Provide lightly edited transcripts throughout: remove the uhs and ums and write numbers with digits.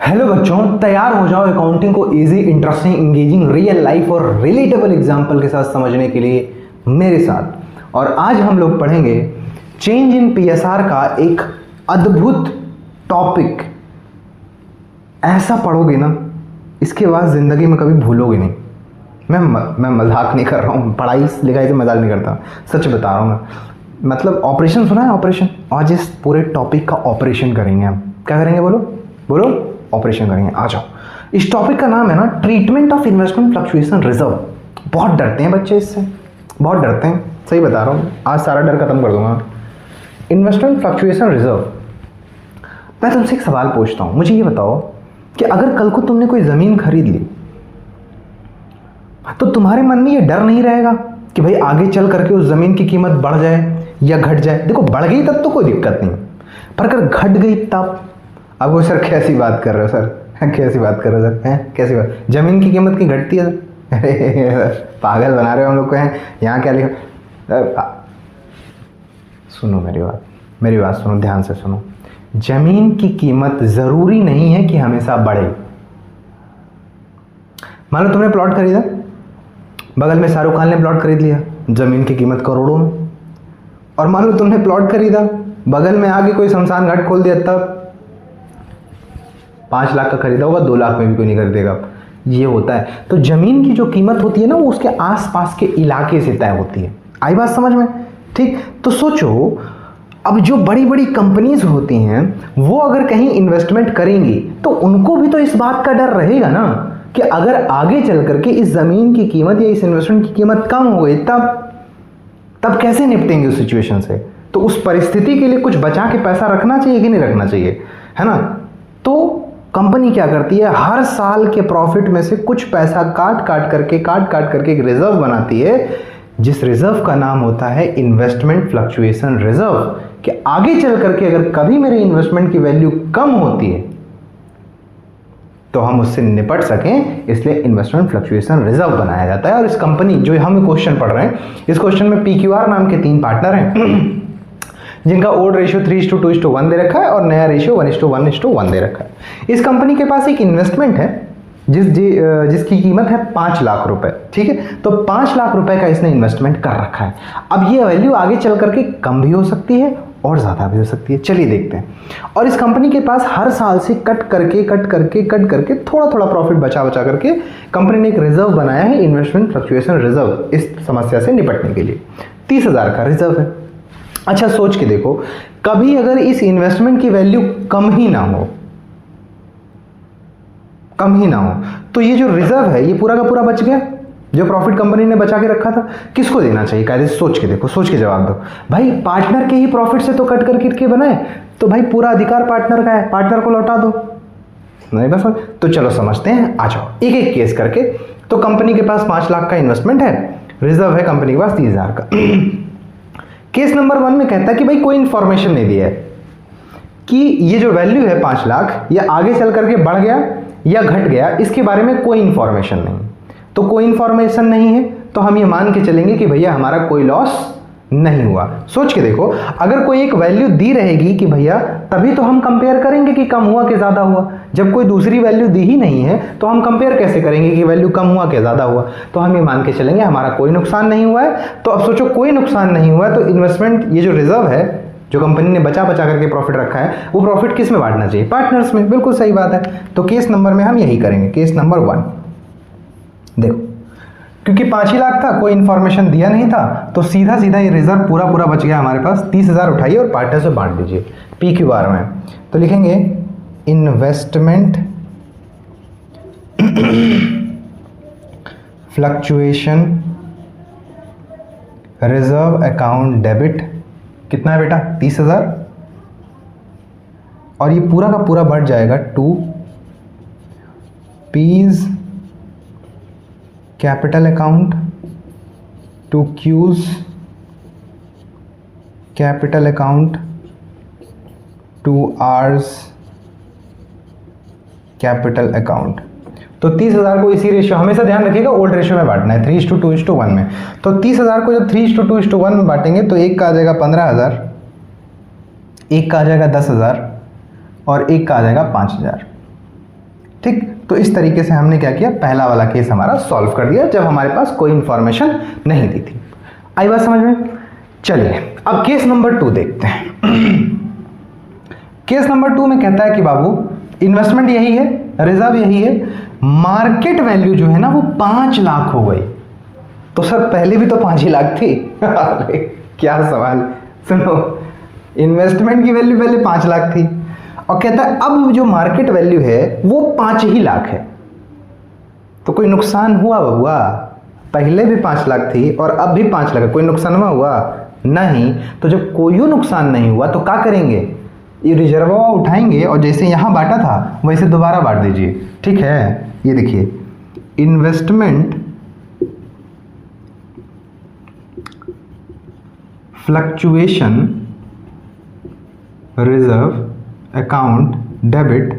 Hello बच्चों, तैयार हो जाओ अकाउंटिंग को easy, interesting, engaging, real life और रिलेटेबल एग्जाम्पल के साथ समझने के लिए मेरे साथ। और आज हम लोग पढ़ेंगे चेंज इन पीएसआर का एक अद्भुत टॉपिक। ऐसा पढ़ोगे ना, इसके बाद ज़िंदगी में कभी भूलोगे नहीं। मैं मजाक नहीं कर रहा हूँ, पढ़ाई लिखाई से मजाक नहीं करता, सच बता रहा हूँ मैं। मतलब ऑपरेशन सुना है? ऑपरेशन। आज इस पूरे टॉपिक का ऑपरेशन करेंगे हम। क्या करेंगे? बोलो बोलो। ऑपरेशन करेंगे। आ जाओ। इस टॉपिक का नाम है ना treatment of investment fluctuation reserve. बहुत डरते हैं बच्चे इससे, बहुत डरते हैं, सही बता रहा हूँ। आज सारा डर खत्म कर दूंगा। Investment fluctuation reserve. मैं तुमसे एक सवाल पूछता हूँ, मुझे ये बताओ कि अगर कल को तुमने कोई ज़मीन खरीद ली तो तुम्हारे मन में ये डर नहीं रहेगा कि भाई आगे चल करके उस ज़मीन की कीमत बढ़ जाए या घट जाए? देखो, बढ़ गई तब तो कोई दिक्कत नहीं, पर अगर घट गई तब? अब वो सर कैसी बात कर रहे हो सर, कैसी बात कर रहे हो सर, हैं कैसी बात? ज़मीन की कीमत की घटती है सर? अरे पागल बना रहे हो हम लोग को। हैं यहाँ क्या लिखा? सुनो मेरी बात सुनो, ध्यान से सुनो। ज़मीन की कीमत ज़रूरी नहीं है कि हमेशा बढ़े। मान लो तुमने प्लॉट खरीदा, बगल में शाहरुख खान ने प्लॉट खरीद लिया, ज़मीन की कीमत करोड़ों में। और मान लो तुमने प्लॉट खरीदा, बगल में आगे कोई शमशान घाट खोल दिया, तब 5 लाख का खरीदा होगा, 2 लाख में भी कोई नहीं खरीदेगा। ये होता है। तो ज़मीन की जो कीमत होती है ना, वो उसके आसपास के इलाके से तय होती है। आई बात समझ में? ठीक। तो सोचो, अब जो बड़ी बड़ी कंपनीज होती हैं वो अगर कहीं इन्वेस्टमेंट करेंगी तो उनको भी तो इस बात का डर रहेगा ना कि अगर आगे चल करके इस ज़मीन की कीमत या इस इन्वेस्टमेंट की कीमत कम हो गई तब कैसे निपटेंगे उस सिचुएशन से? तो उस परिस्थिति के लिए कुछ बचा के पैसा रखना चाहिए कि नहीं रखना चाहिए, है ना? तो कंपनी क्या करती है, हर साल के प्रॉफिट में से कुछ पैसा काट काट करके एक रिजर्व बनाती है, जिस रिजर्व का नाम होता है इन्वेस्टमेंट फ्लक्चुएशन रिजर्व। कि आगे चल करके अगर कभी मेरे इन्वेस्टमेंट की वैल्यू कम होती है तो हम उससे निपट सकें, इसलिए इन्वेस्टमेंट फ्लक्चुएशन रिजर्व बनाया जाता है। और इस कंपनी जो हम क्वेश्चन पढ़ रहे हैं, इस क्वेश्चन में पीक्यूआर नाम के 3 पार्टनर हैं जिनका ओल्ड रेशियो 3:2:1 दे रखा है और नया रेशियो 1:1:1 दे रखा है। इस कंपनी के पास एक इन्वेस्टमेंट है जिसकी कीमत है 5 लाख रुपए। ठीक है, तो 5 लाख रुपए का इसने इन्वेस्टमेंट कर रखा है। अब ये वैल्यू आगे चल करके कम भी हो सकती है और ज़्यादा भी हो सकती है। चलिए देखते हैं। और इस कंपनी के पास हर साल से कट करके थोड़ा थोड़ा प्रॉफिट बचा करके कंपनी ने एक रिजर्व बनाया है, इन्वेस्टमेंट फ्लक्चुएशन रिजर्व, इस समस्या से निपटने के लिए। 30,000 का रिजर्व है। अच्छा, सोच के देखो, कभी अगर इस इन्वेस्टमेंट की वैल्यू कम ही ना हो तो ये जो रिजर्व है ये पूरा का पूरा बच गया, जो प्रॉफिट कंपनी ने बचा के रखा था। किसको देना चाहिए? कायदे से सोच के देखो, सोच के जवाब दो। भाई पार्टनर के ही प्रॉफिट से तो कट करके बनाए, तो भाई पूरा अधिकार पार्टनर का है, पार्टनर को लौटा दो। नहीं बस, तो चलो समझते हैं। आ जाओ एक एक केस करके। तो कंपनी के पास 5 लाख का इन्वेस्टमेंट है, रिजर्व है कंपनी के पास 30,000 का। केस नंबर 1 में कहता है कि भाई कोई इंफॉर्मेशन नहीं दिया है कि ये जो वैल्यू है 5 लाख, ये आगे चल करके बढ़ गया या घट गया, इसके बारे में कोई इंफॉर्मेशन नहीं। तो कोई इंफॉर्मेशन नहीं है तो हम ये मान के चलेंगे कि भैया हमारा कोई लॉस नहीं हुआ। सोच के देखो, अगर कोई एक वैल्यू दी रहेगी कि भैया, तभी तो हम कंपेयर करेंगे कि कम हुआ कि ज़्यादा हुआ। जब कोई दूसरी वैल्यू दी ही नहीं है तो हम कंपेयर कैसे करेंगे कि वैल्यू कम हुआ कि ज़्यादा हुआ? तो हम ये मान के चलेंगे हमारा कोई नुकसान नहीं हुआ है। तो अब सोचो, कोई नुकसान नहीं हुआ तो इन्वेस्टमेंट, ये जो रिजर्व है जो कंपनी ने बचा करके प्रॉफिट रखा है, वो प्रॉफिट किस में बांटना चाहिए? पार्टनर्स में। बिल्कुल सही बात है। तो केस नंबर में हम यही करेंगे। केस नंबर 1 देखो, क्योंकि 5 ही लाख था, कोई इंफॉर्मेशन दिया नहीं था, तो सीधा ये रिजर्व पूरा बच गया हमारे पास। 30,000 उठाइए और पार्टनर से बांट दीजिए पीक्यूआर में। तो लिखेंगे investment fluctuation reserve account debit. कितना है बेटा? 30,000। और ये पूरा का पूरा बढ़ जाएगा to P's capital account, to Q's capital account, to R's capital account. तो 30,000 को इसी रेशियो, हमेशा ध्यान रखिएगा ओल्ड रेशियो में बांटना है, 3:2:1 में। तो 30,000 को जब 3:2:1 में बांटेंगे तो एक का आ जाएगा 15,000, एक का आ जाएगा 10,000 और एक का आ जाएगा 5,000। ठीक, तो इस तरीके से हमने क्या किया, पहला वाला केस हमारा सॉल्व कर दिया जब हमारे पास कोई इंफॉर्मेशन नहीं दी थी। आई बात समझ में? चलिए अब केस नंबर 2 देखते हैं। केस नंबर 2 में कहता है कि बाबू इन्वेस्टमेंट यही है, रिजर्व यही है, मार्केट वैल्यू जो है ना वो 5 लाख हो गई। तो सर पहले भी तो 5 ही लाख थी। अरे क्या सवाल, सुनो, इन्वेस्टमेंट की वैल्यू पहले 5 लाख थी और कहता है अब जो मार्केट वैल्यू है वो 5 ही लाख है। तो कोई नुकसान हुआ बबुआ? पहले भी 5 लाख थी और अब भी 5 लाख है, कोई नुकसान हुआ? नहीं। तो जब कोई नुकसान नहीं हुआ तो क्या करेंगे, ये रिजर्व उठाएंगे और जैसे यहाँ बांटा था वैसे दोबारा बांट दीजिए। ठीक है, ये देखिए, investment fluctuation reserve account debit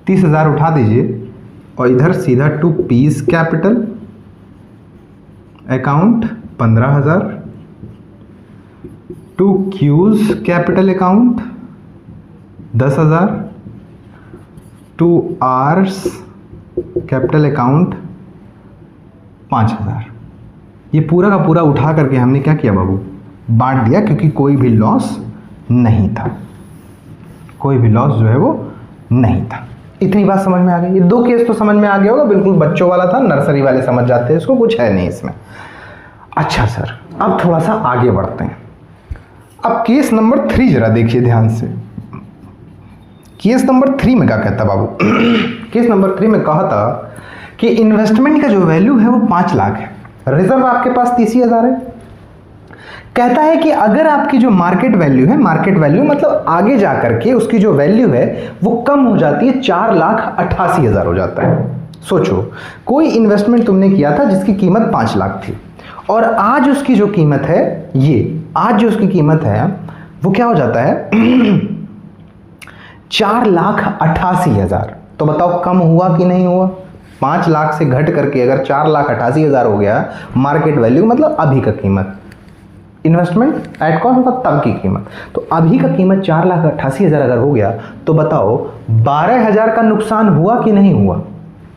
30,000 उठा दीजिए और इधर सीधा to P's capital account 15,000, to Q's capital account 10,000, to R's capital account 5,000। ये पूरा का पूरा उठा करके हमने क्या किया बाबू, बांट दिया, क्योंकि कोई भी लॉस नहीं था, कोई भी लॉस जो है वो नहीं था। इतनी बात समझ में आ गई? ये 2 केस तो समझ में आ गया होगा, बिल्कुल बच्चों वाला था, नर्सरी वाले समझ जाते हैं इसको, कुछ है नहीं इसमें। अच्छा सर, अब थोड़ा सा आगे बढ़ते हैं। अब केस नंबर 3 जरा देखिए ध्यान से। केस नंबर 3 में क्या कहता बाबू? केस नंबर 3 में कहा था कि इन्वेस्टमेंट का जो वैल्यू है वो 5 लाख है, रिजर्व आपके पास 30,000 है। कहता है कि अगर आपकी जो मार्केट वैल्यू है, मार्केट वैल्यू मतलब आगे जा करके उसकी जो वैल्यू है वो कम हो जाती है, 4,88,000 हो जाता है। सोचो, कोई इन्वेस्टमेंट तुमने किया था जिसकी कीमत 5 लाख थी और आज उसकी जो कीमत है, ये आज जो उसकी कीमत है वो क्या हो जाता है 4,88,000। तो बताओ कम हुआ कि नहीं हुआ? 5 लाख से घट करके अगर 4,88,000 हो गया मार्केट वैल्यू, मतलब अभी का कीमत, इन्वेस्टमेंट एट कॉस्ट मतलब तब की कीमत, तो अभी का कीमत 4,88,000 अगर हो गया तो बताओ 12,000 का नुकसान हुआ कि नहीं हुआ?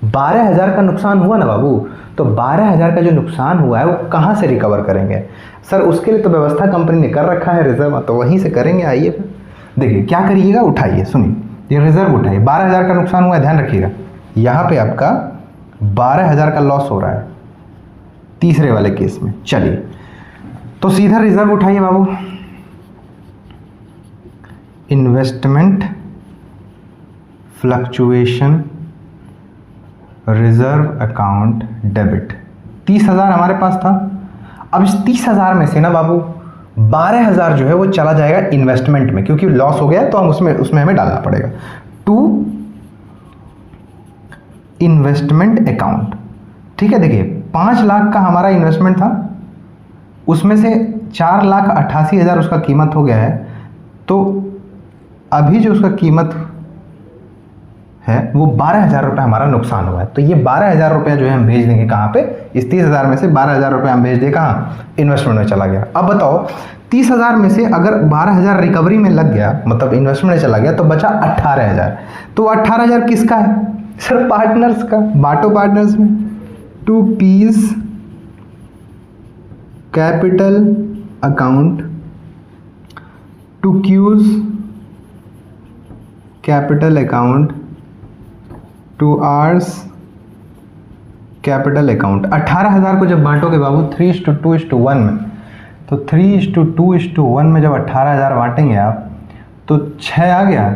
12,000 का नुकसान हुआ ना बाबू। तो 12,000 का जो नुकसान हुआ है वो कहाँ से रिकवर करेंगे? सर उसके लिए तो व्यवस्था कंपनी ने कर रखा है रिजर्व, तो वहीं से करेंगे। आइए फिर देखिए क्या करिएगा, उठाइए, सुनिए, ये रिजर्व उठाइए। 12,000 का नुकसान हुआ है, ध्यान रखिएगा, यहाँ पे आपका 12,000 का लॉस हो रहा है तीसरे वाले केस में। चलिए तो सीधा रिजर्व उठाइए बाबू, investment fluctuation reserve account debit 30,000 हमारे पास था। अब इस 30,000 में से ना बाबू 12,000 जो है वो चला जाएगा इन्वेस्टमेंट में, क्योंकि लॉस हो गया तो हम उसमें हमें डालना पड़ेगा, टू इन्वेस्टमेंट अकाउंट। ठीक है, देखिए 5 लाख का हमारा इन्वेस्टमेंट था, उसमें से 4,88,000 उसका कीमत हो गया है, तो अभी जो उसका कीमत है वो 12,000 रुपये हमारा नुकसान हुआ है। तो ये 12,000 रुपये जो है हम भेज देंगे कहाँ पे, इस 30,000 में से 12,000 रुपये हम भेज दें कहाँ, इन्वेस्टमेंट में चला गया। अब बताओ 30,000 में से अगर 12,000 रिकवरी में लग गया, मतलब इन्वेस्टमेंट में चला गया, तो बचा 18,000। तो 18,000 किसका है सर? पार्टनर्स का, बांटो पार्टनर्स में, to P's capital account, to Q's capital account, to R's capital account. 18,000 को जब बांटोगे बाबू 3:2:1 में, तो 3:2:1 में जब 18,000 बांटेंगे आप तो 6 आ गया,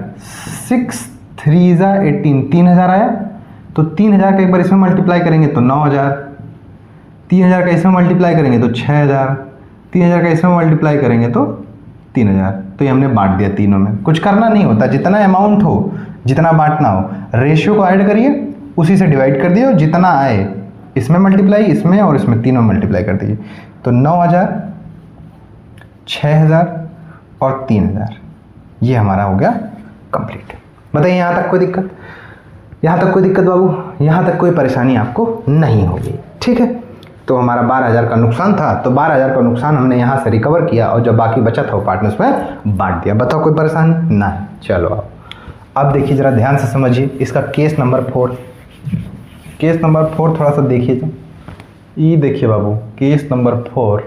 6 3 ज़ा 18, 3,000 आया। तो 3,000 का एक बार इसमें मल्टीप्लाई करेंगे तो 9,000, 3,000 का इसमें मल्टीप्लाई करेंगे तो 6,000, 3,000 का इसमें मल्टीप्लाई करेंगे तो 3,000। तो ये हमने बांट दिया तीनों में। कुछ करना नहीं होता, जितना अमाउंट हो, जितना बांटना हो, रेशियो को ऐड करिए, उसी से डिवाइड कर दिए और जितना आए इसमें मल्टीप्लाई, इसमें और इसमें तीनों मल्टीप्लाई कर दीजिए। तो 9,000, 6,000 और 3,000, ये हमारा हो गया कंप्लीट। बताइए यहाँ तक कोई दिक्कत? यहाँ तक कोई दिक्कत बाबू? यहाँ तक कोई परेशानी आपको नहीं होगी? ठीक है, तो हमारा 12,000 का नुकसान था, तो 12,000 का नुकसान हमने यहाँ से रिकवर किया और जो बाकी बचा था वो पार्टनर्स में बांट दिया। बताओ कोई परेशानी? नहीं। चलो अब देखिए जरा ध्यान से समझिए इसका केस नंबर 4। केस नंबर 4 थोड़ा सा देखिए तो ये देखिए बाबू, केस नंबर 4,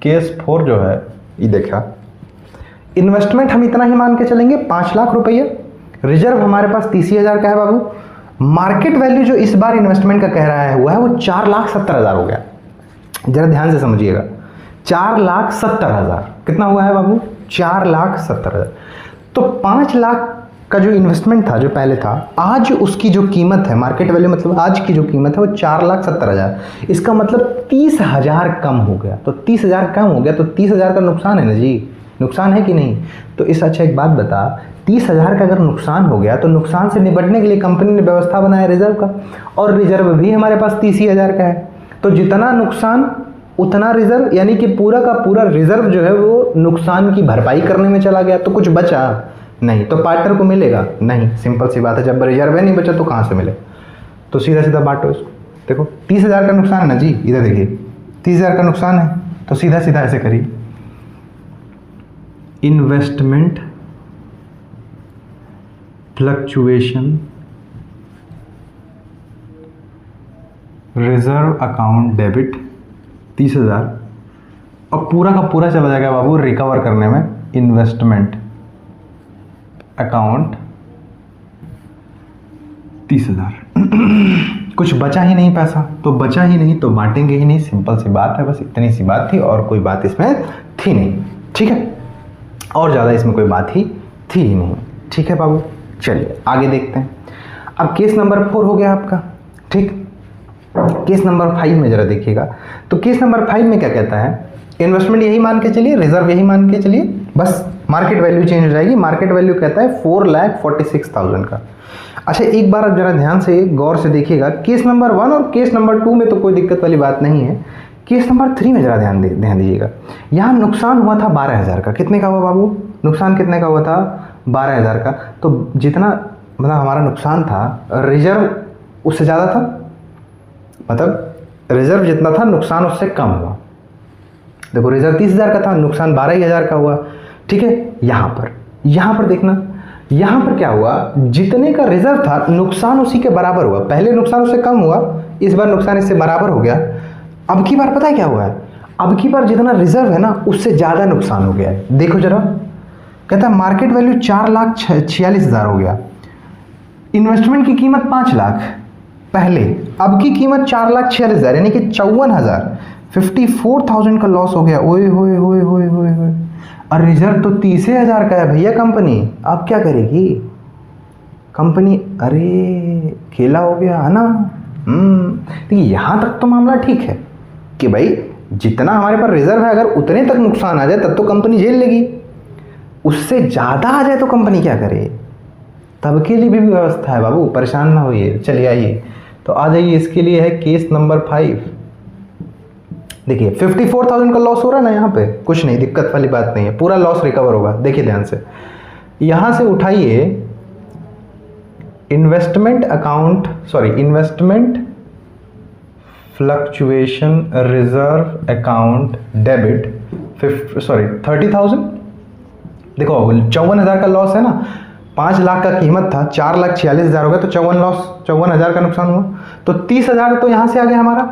केस 4 जो है ये देखा, इन्वेस्टमेंट हम इतना ही मान के चलेंगे 5 लाख रुपये, रिजर्व हमारे पास 30,000 का है बाबू। मार्केट वैल्यू जो इस बार इन्वेस्टमेंट का कह रहा है हुआ है वो 4,70,000 हो गया। जरा ध्यान से समझिएगा, 4,70,000 कितना हुआ है बाबू? 4,70,000। तो 5 लाख का जो इन्वेस्टमेंट था जो पहले था, आज उसकी जो कीमत है, मार्केट वैल्यू मतलब आज की जो कीमत है वो 4,70,000। इसका मतलब 30,000 कम हो गया। तो 30,000 कम हो गया तो 30,000 का नुकसान है ना जी, नुकसान है कि नहीं? तो इस अच्छा एक बात बता, 30,000 का अगर नुकसान हो गया तो नुकसान से निपटने के लिए कंपनी ने व्यवस्था बनाया रिजर्व का, और रिजर्व भी हमारे पास 30,000 का है। तो जितना नुकसान उतना रिजर्व, यानी कि पूरा का पूरा रिजर्व जो है वो नुकसान की भरपाई करने में चला गया। तो कुछ बचा नहीं, तो पार्टनर को मिलेगा नहीं। सिंपल सी बात है, जब रिजर्व है नहीं बचा तो कहाँ से मिले? तो सीधा सीधा बांटो इसको। देखो 30,000 का नुकसान है ना जी, इधर देखिए 30,000 का नुकसान है, तो सीधा सीधा ऐसे करिए, investment fluctuation reserve account debit 30,000, और पूरा का पूरा चला जाएगा बाबू रिकवर करने में, इन्वेस्टमेंट अकाउंट 30,000। कुछ बचा ही नहीं पैसा, तो बचा ही नहीं तो बांटेंगे ही नहीं। सिंपल सी बात है, बस इतनी सी बात थी और कोई बात इसमें थी नहीं। ठीक है, और ज़्यादा इसमें कोई बात ही थी ही नहीं। ठीक है बाबू, चलिए आगे देखते हैं। अब केस नंबर 4 हो गया आपका। ठीक, केस नंबर 5 में जरा देखिएगा। तो केस नंबर 5 में क्या कहता है, इन्वेस्टमेंट यही मान के चलिए, रिजर्व यही मान के चलिए, बस मार्केट वैल्यू चेंज हो जाएगी। मार्केट वैल्यू कहता है 4,46,000 का। अच्छा एक बार आप जरा ध्यान से गौर से देखिएगा, केस नंबर 1 और केस नंबर 2 में तो कोई दिक्कत वाली बात नहीं है। केस नंबर 3 में जरा ध्यान दीजिएगा। यहाँ नुकसान हुआ था 12,000 का। कितने का हुआ बाबू? नुकसान कितने का हुआ था? 12,000 का। तो जितना मतलब हमारा नुकसान था, रिजर्व उससे ज़्यादा था, मतलब रिजर्व जितना था नुकसान उससे कम हुआ। देखो रिजर्व 30,000 का था, नुकसान 12,000 का हुआ। ठीक है, यहाँ पर देखना, यहाँ पर क्या हुआ, जितने का रिजर्व था नुकसान उसी के बराबर हुआ। पहले नुकसान उससे कम हुआ, इस बार नुकसान इससे बराबर हो गया। अब की बार पता है क्या हुआ है, अब की बार जितना रिजर्व है ना उससे ज़्यादा नुकसान हो गया है। देखो जरा, कहता है मार्केट वैल्यू 4,46,000 हो गया, इन्वेस्टमेंट की कीमत 5 लाख पहले, अब की कीमत 4,46,000, यानी कि 54,000, 54,000 का लॉस हो गया। ओए होए होए होए होए होए, और रिजर्व तो 30,000 का है भैया कंपनी। अब क्या करेगी कंपनी? अरे खेला हो गया है ना। देखिए यहाँ तक तो मामला ठीक है कि भाई जितना हमारे पास रिजर्व है, अगर उतने तक नुकसान आ जाए तब तो कंपनी झेल लेगी, उससे ज़्यादा आ जाए तो कंपनी क्या करे? तब के लिए भी व्यवस्था है बाबू, परेशान ना होइए। चलिए आइए तो आ जाइए, इसके लिए है केस नंबर 5। देखिए 54,000 का लॉस हो रहा है ना, यहाँ पे कुछ नहीं, दिक्कत वाली बात नहीं है, पूरा लॉस रिकवर होगा। देखिए ध्यान से, यहाँ से उठाइए investment fluctuation reserve account debit 30,000। देखो 54,000 का लॉस है ना, 5 लाख का कीमत था, 4,46,000 हो गया, तो 54,000 का नुकसान हुआ। तो 30,000 तो यहाँ से आ गया हमारा।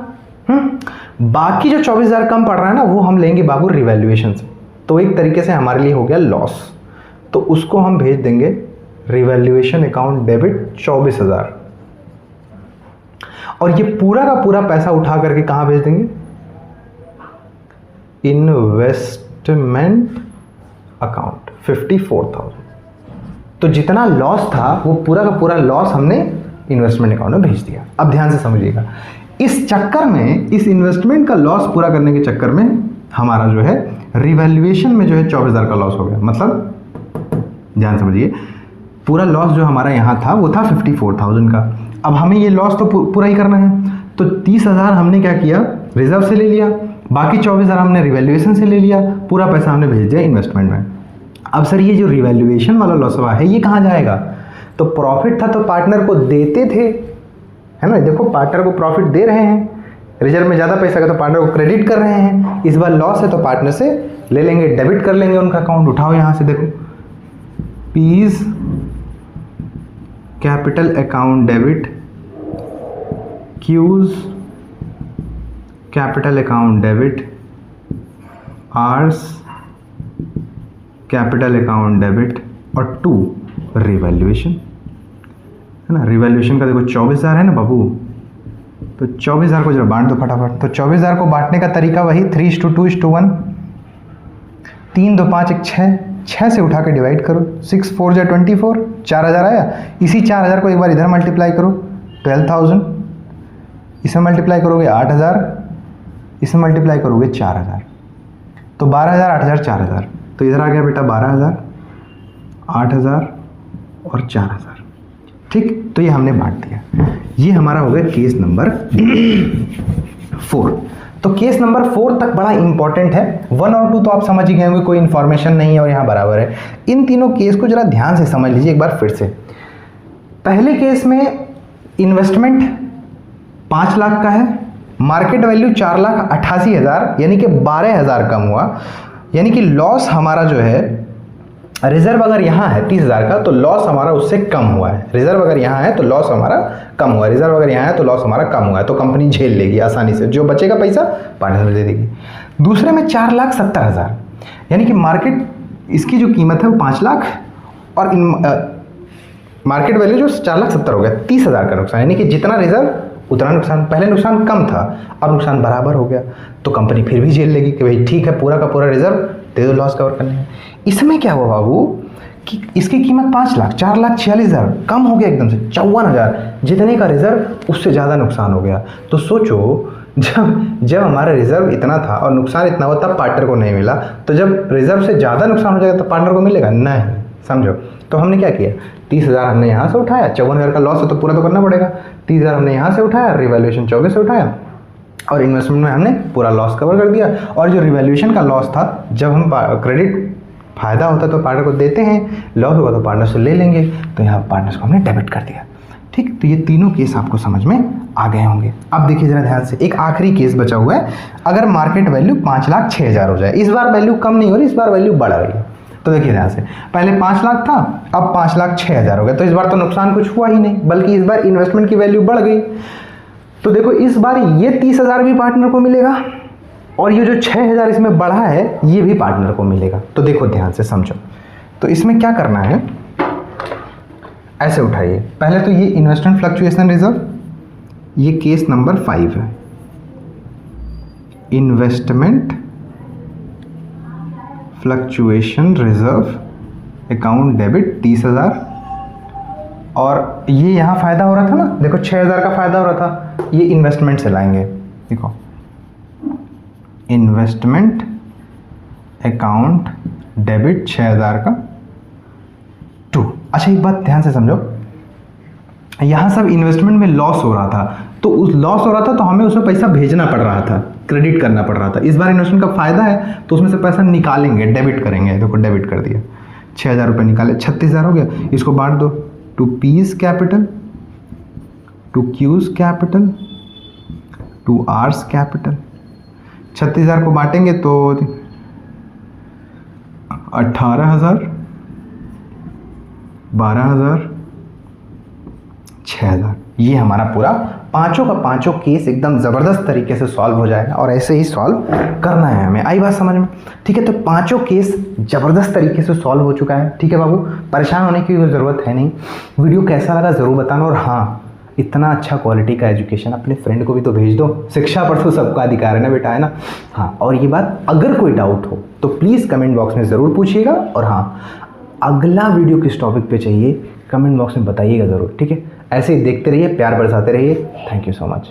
बाकी जो 24,000 कम पड़ रहा है ना, वो हम लेंगे बाबू रिवैल्यूएशन से। तो एक तरीके से हमारे लिए हो गया लॉस, तो उसको हम भेज देंगे रिवैल्यूएशन अकाउंट डेबिट 24,000। और ये पूरा का पूरा पैसा उठा करके कहां भेज देंगे? Investment account 54,000। तो जितना लॉस था वो पूरा का पूरा लॉस हमने इन्वेस्टमेंट अकाउंट में भेज दिया। अब ध्यान से समझिएगा, इस चक्कर में, इस इन्वेस्टमेंट का लॉस पूरा करने के चक्कर में हमारा जो है रिवैल्यूएशन में जो है 24,000 का लॉस हो गया। मतलब ध्यान समझिए, पूरा लॉस जो हमारा यहाँ था वो था 54,000 का। अब हमें ये लॉस तो पूरा ही करना है, तो 30,000 हमने क्या किया, रिजर्व से ले लिया, बाकी 24,000 हमने रिवैल्यूएशन से ले लिया, पूरा पैसा हमने भेज दिया इन्वेस्टमेंट में। अब सर ये जो रिवैल्यूएशन वाला लॉस हुआ है ये कहाँ जाएगा? तो प्रॉफिट था तो पार्टनर को देते थे, है ना। देखो पार्टनर को प्रॉफिट दे रहे हैं, रिजर्व में ज़्यादा पैसा का तो पार्टनर को क्रेडिट कर रहे हैं। इस बार लॉस है तो पार्टनर से ले लेंगे, डेबिट कर लेंगे उनका अकाउंट। उठाओ यहाँ से, देखो P's capital account debit, Q's capital account debit, R's capital account debit, और 2 रिवैल्यूएशन, है ना। रिवैल्यूएशन का देखो 24,000 है ना बाबू, तो 24,000 को जरा बांट दो फटाफट। तो 24,000 को बांटने का तरीका वही 3:2:1, 3 2 5 1 6, 6 से उठा के डिवाइड करो, 6 4 जा 24, 4,000 आया। इसी 4,000 को एक बार इधर मल्टीप्लाई करो 12,000, इसमें मल्टीप्लाई करोगे 8,000, इसमें मल्टीप्लाई करोगे 4,000, तो 12,000 8,000 4,000, तो इधर आ गया बेटा 12,000 8,000 और 4,000। ठीक, तो ये हमने बांट दिया। ये हमारा हो गया केस नंबर 4। तो केस नंबर 4 तक बड़ा इंपॉर्टेंट है। 1 और 2 तो आप समझ ही गए होंगे, कोई इन्फॉर्मेशन नहीं है और यहाँ बराबर है। इन तीनों केस को जरा ध्यान से समझ लीजिए एक बार फिर से। पहले केस में इन्वेस्टमेंट 5 लाख का है, मार्केट वैल्यू 4,88,000 यानी कि 12,000 कम हुआ, यानी कि लॉस हमारा जो है, रिजर्व अगर यहाँ है 30,000 का तो लॉस हमारा उससे कम हुआ है। रिजर्व अगर यहाँ है तो लॉस हमारा कम हुआ है, रिजर्व अगर यहाँ है तो लॉस हमारा कम हुआ है, तो कंपनी झेल लेगी आसानी से, जो बचेगा पैसा पार्टनर दे देगी। दूसरे में 4,70,000 यानी कि मार्केट इसकी जो कीमत है वो 5 लाख और मार्केट वैल्यू जो 4,70,000 हो गया, 30,000 का नुकसान, यानी कि जितना रिजर्व उतना नुकसान। पहले नुकसान कम था, अब नुकसान बराबर हो गया, तो कंपनी फिर भी झेल लेगी कि भाई ठीक है पूरा का पूरा रिजर्व दे दो लॉस कवर करने में। इसमें क्या हुआ बाबू कि इसकी कीमत 5 लाख, 4,46,000 कम हो गया एकदम से 54,000, जितने का रिजर्व उससे ज़्यादा नुकसान हो गया। तो सोचो जब हमारा रिजर्व इतना था और नुकसान इतना हुआ तब पार्टनर को नहीं मिला, तो जब रिजर्व से ज़्यादा नुकसान हो जाएगा तो पार्टनर को मिलेगा नहीं, समझो। तो हमने क्या किया, 30,000 हमने यहाँ से उठाया, 54,000 का लॉस है तो पूरा तो करना पड़ेगा, 30,000 हमने यहाँ से उठाया, रिवैल्यूएशन 24 से उठाया और इन्वेस्टमेंट में हमने पूरा लॉस कवर कर दिया। और जो रिवैल्यूएशन का लॉस था, जब हम क्रेडिट फायदा होता तो पार्टनर को देते हैं, लॉस होगा तो पार्टनर से ले लेंगे, तो यहाँ पार्टनर्स को हमने डेबिट कर दिया। ठीक, तो ये तीनों केस आपको समझ में आ गए होंगे। अब देखिए जरा ध्यान से, एक आखिरी केस बचा हुआ है। अगर मार्केट वैल्यू 5,06,000 हो जाए, इस बार वैल्यू कम नहीं हो रही, इस बार वैल्यू बढ़ रही है। तो देखिए ध्यान से, पहले 5 लाख था, अब 5,06,000 हो गया, तो इस बार तो नुकसान कुछ हुआ ही नहीं, बल्कि इस बार इन्वेस्टमेंट की वैल्यू बढ़ गई। तो देखो इस बार ये 30,000 भी पार्टनर को मिलेगा और ये जो 6,000 इसमें बढ़ा है ये भी पार्टनर को मिलेगा। तो देखो ध्यान से समझो, तो इसमें क्या करना है, ऐसे उठाइए। पहले तो ये इन्वेस्टमेंट फ्लक्चुएशन रिजर्व, ये केस नंबर 5 है, investment fluctuation reserve account debit 30,000, और ये यहाँ फ़ायदा हो रहा था ना, देखो 6,000 का फ़ायदा हो रहा था, ये इन्वेस्टमेंट से लाएंगे। देखो इन्वेस्टमेंट अकाउंट डेबिट 6,000 का 2। अच्छा एक बात ध्यान से समझो, यहाँ सब इन्वेस्टमेंट में लॉस हो रहा था, तो उस लॉस हो रहा था तो हमें उसमें पैसा भेजना पड़ रहा था, क्रेडिट करना पड़ रहा था। इस बार इन्वेस्टमेंट का फ़ायदा है तो उसमें से पैसा निकालेंगे, डेबिट करेंगे। देखो डेबिट कर दिया, 6,000 रुपये निकाले, 36,000 हो गया। इसको बांट दो, to P's capital, to Q's capital, to R's capital. 36,000 को बांटेंगे तो 18,000, 12,000, 6,000। ये हमारा पूरा पांचों का पांचों केस एकदम ज़बरदस्त तरीके से सॉल्व हो जाएगा और ऐसे ही सॉल्व करना है हमें। आई बात समझ में? ठीक है, तो पांचों केस ज़बरदस्त तरीके से सॉल्व हो चुका है। ठीक है बाबू, परेशान होने की कोई ज़रूरत है नहीं। वीडियो कैसा लगा ज़रूर बताना, और हाँ, इतना अच्छा क्वालिटी का एजुकेशन अपने फ्रेंड को भी तो भेज दो। शिक्षा पर तो सबका अधिकार है ना बेटा, है ना? हाँ, और ये बात अगर कोई डाउट हो तो प्लीज़ कमेंट बॉक्स में ज़रूर पूछिएगा, और हाँ, अगला वीडियो किस टॉपिक पे चाहिए कमेंट बॉक्स में बताइएगा ज़रूर। ठीक है, ऐसे ही देखते रहिए, प्यार बरसाते रहिए। Thank you so much.